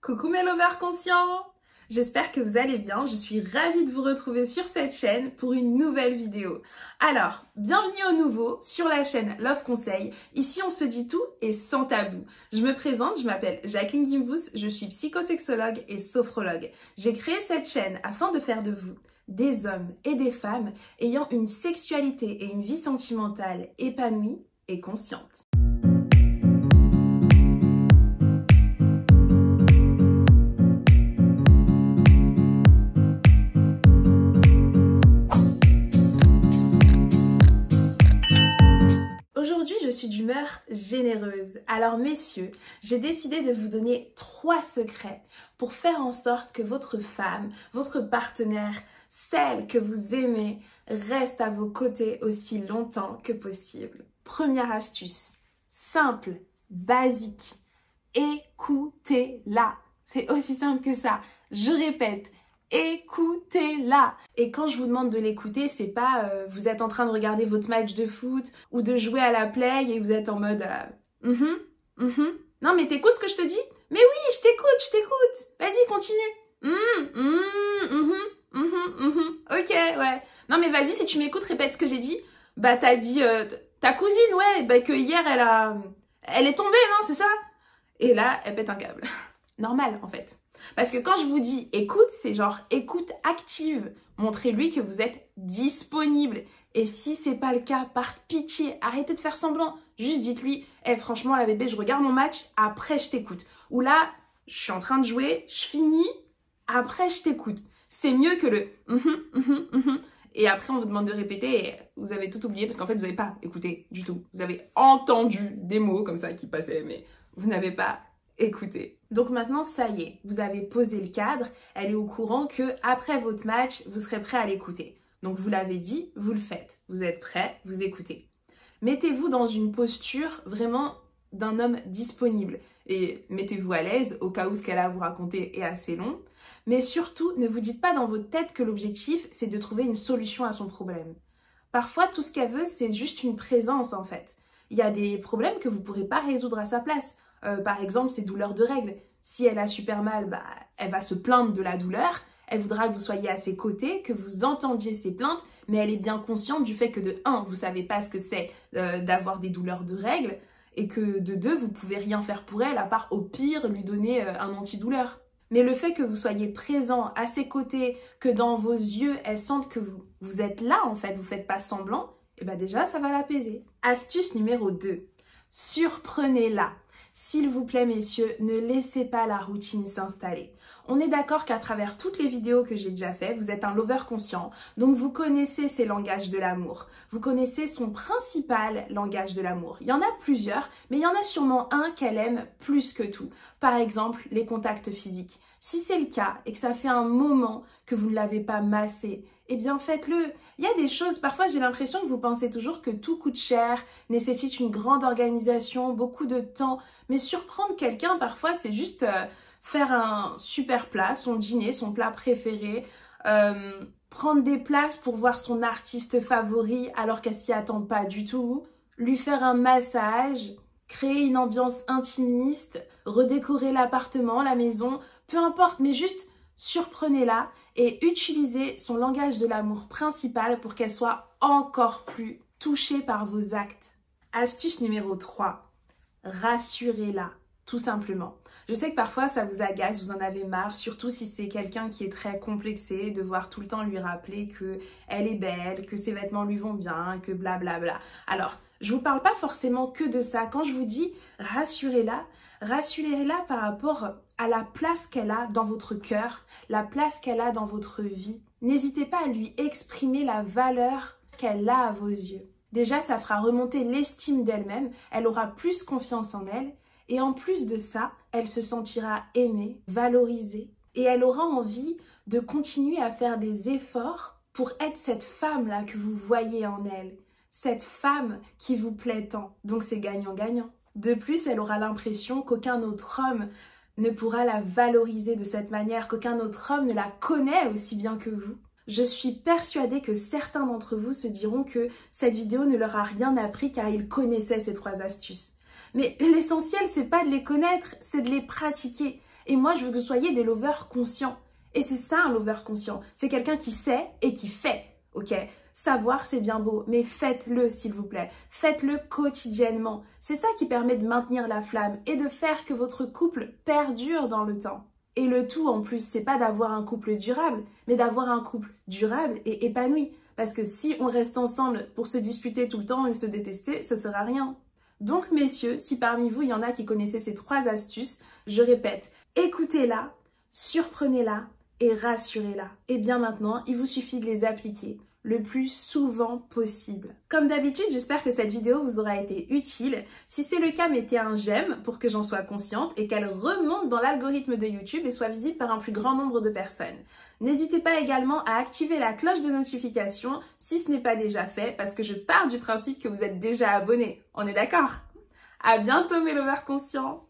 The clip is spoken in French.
Coucou mes lovers conscients! J'espère que vous allez bien, je suis ravie de vous retrouver sur cette chaîne pour une nouvelle vidéo. Alors, bienvenue au nouveau sur la chaîne Love Conseil. Ici on se dit tout et sans tabou. Je me présente, je m'appelle Jacqueline Gimbous, je suis psychosexologue et sophrologue. J'ai créé cette chaîne afin de faire de vous des hommes et des femmes ayant une sexualité et une vie sentimentale épanouie et consciente. Aujourd'hui, je suis d'humeur généreuse. Alors messieurs, j'ai décidé de vous donner 3 secrets pour faire en sorte que votre femme, votre partenaire, celle que vous aimez, reste à vos côtés aussi longtemps que possible. Première astuce, simple, basique, écoutez-la. C'est aussi simple que ça. Je répète. Écoutez-la. Et quand je vous demande de l'écouter, c'est pas vous êtes en train de regarder votre match de foot ou de jouer à la play et vous êtes en mode Non mais t'écoutes ce que je te dis? Mais oui, je t'écoute. Vas-y, continue. Ok, ouais. Non mais vas-y, si tu m'écoutes, répète ce que j'ai dit. Bah t'as dit ta cousine, ouais, bah que hier elle est tombée, non, c'est ça? Et là, elle pète un câble. Normal en fait. Parce que quand je vous dis écoute, c'est genre écoute active. Montrez-lui que vous êtes disponible. Et si c'est pas le cas, par pitié, arrêtez de faire semblant. Juste dites-lui, franchement la bébé, je regarde mon match, après je t'écoute. Ou là, je suis en train de jouer, je finis, après je t'écoute. C'est mieux que le et après on vous demande de répéter et vous avez tout oublié parce qu'en fait vous n'avez pas écouté du tout. Vous avez entendu des mots comme ça qui passaient, mais vous n'avez pas écoutez. Donc maintenant, ça y est, vous avez posé le cadre, elle est au courant que après votre match, vous serez prêt à l'écouter. Donc vous l'avez dit, vous le faites. Vous êtes prêt, vous écoutez. Mettez-vous dans une posture vraiment d'un homme disponible et mettez-vous à l'aise au cas où ce qu'elle a à vous raconter est assez long. Mais surtout, ne vous dites pas dans votre tête que l'objectif, c'est de trouver une solution à son problème. Parfois, tout ce qu'elle veut, c'est juste une présence en fait. Il y a des problèmes que vous ne pourrez pas résoudre à sa place. Par exemple, ses douleurs de règles. Si elle a super mal, bah, elle va se plaindre de la douleur. Elle voudra que vous soyez à ses côtés, que vous entendiez ses plaintes, mais elle est bien consciente du fait que de 1, vous savez pas ce que c'est d'avoir des douleurs de règles, et que de 2, vous pouvez rien faire pour elle, à part au pire lui donner un antidouleur. Mais le fait que vous soyez présent à ses côtés, que dans vos yeux, elle sente que vous êtes là en fait, vous faites pas semblant, et ben déjà ça va l'apaiser. Astuce numéro 2, surprenez-la. S'il vous plaît, messieurs, ne laissez pas la routine s'installer. On est d'accord qu'à travers toutes les vidéos que j'ai déjà faites, vous êtes un lover conscient, donc vous connaissez ses langages de l'amour. Vous connaissez son principal langage de l'amour. Il y en a plusieurs, mais il y en a sûrement un qu'elle aime plus que tout. Par exemple, les contacts physiques. Si c'est le cas et que ça fait un moment que vous ne l'avez pas massé, eh bien faites-le. Il y a des choses, parfois j'ai l'impression que vous pensez toujours que tout coûte cher, nécessite une grande organisation, beaucoup de temps. Mais surprendre quelqu'un, parfois, c'est juste faire un super plat, son dîner, son plat préféré, prendre des places pour voir son artiste favori alors qu'elle s'y attend pas du tout, lui faire un massage, créer une ambiance intimiste, redécorer l'appartement, la maison, peu importe, mais juste surprenez-la et utilisez son langage de l'amour principal pour qu'elle soit encore plus touchée par vos actes. Astuce numéro 3. Rassurez-la, tout simplement. Je sais que parfois ça vous agace, vous en avez marre, surtout si c'est quelqu'un qui est très complexé, de voir tout le temps lui rappeler que elle est belle, que ses vêtements lui vont bien, que blablabla. Alors, je vous parle pas forcément que de ça. Quand je vous dis rassurez-la, rassurez-la par rapport à la place qu'elle a dans votre cœur, la place qu'elle a dans votre vie. N'hésitez pas à lui exprimer la valeur qu'elle a à vos yeux. Déjà, ça fera remonter l'estime d'elle-même, elle aura plus confiance en elle et en plus de ça, elle se sentira aimée, valorisée et elle aura envie de continuer à faire des efforts pour être cette femme-là que vous voyez en elle, cette femme qui vous plaît tant. Donc c'est gagnant-gagnant. De plus, elle aura l'impression qu'aucun autre homme ne pourra la valoriser de cette manière, qu'aucun autre homme ne la connaît aussi bien que vous. Je suis persuadée que certains d'entre vous se diront que cette vidéo ne leur a rien appris car ils connaissaient ces 3 astuces. Mais l'essentiel, c'est pas de les connaître, c'est de les pratiquer. Et moi, je veux que vous soyez des lovers conscients. Et c'est ça un lover conscient. C'est quelqu'un qui sait et qui fait, ok? Savoir, c'est bien beau, mais faites-le s'il vous plaît. Faites-le quotidiennement. C'est ça qui permet de maintenir la flamme et de faire que votre couple perdure dans le temps. Et le tout en plus, c'est pas d'avoir un couple durable, mais d'avoir un couple durable et épanoui. Parce que si on reste ensemble pour se disputer tout le temps et se détester, ce sera rien. Donc messieurs, si parmi vous il y en a qui connaissaient ces 3 astuces, je répète, écoutez-la, surprenez-la et rassurez-la. Et bien maintenant, il vous suffit de les appliquer le plus souvent possible. Comme d'habitude, j'espère que cette vidéo vous aura été utile. Si c'est le cas, mettez un j'aime pour que j'en sois consciente et qu'elle remonte dans l'algorithme de YouTube et soit visible par un plus grand nombre de personnes. N'hésitez pas également à activer la cloche de notification si ce n'est pas déjà fait, parce que je pars du principe que vous êtes déjà abonnés. On est d'accord? À bientôt mes lovers conscients!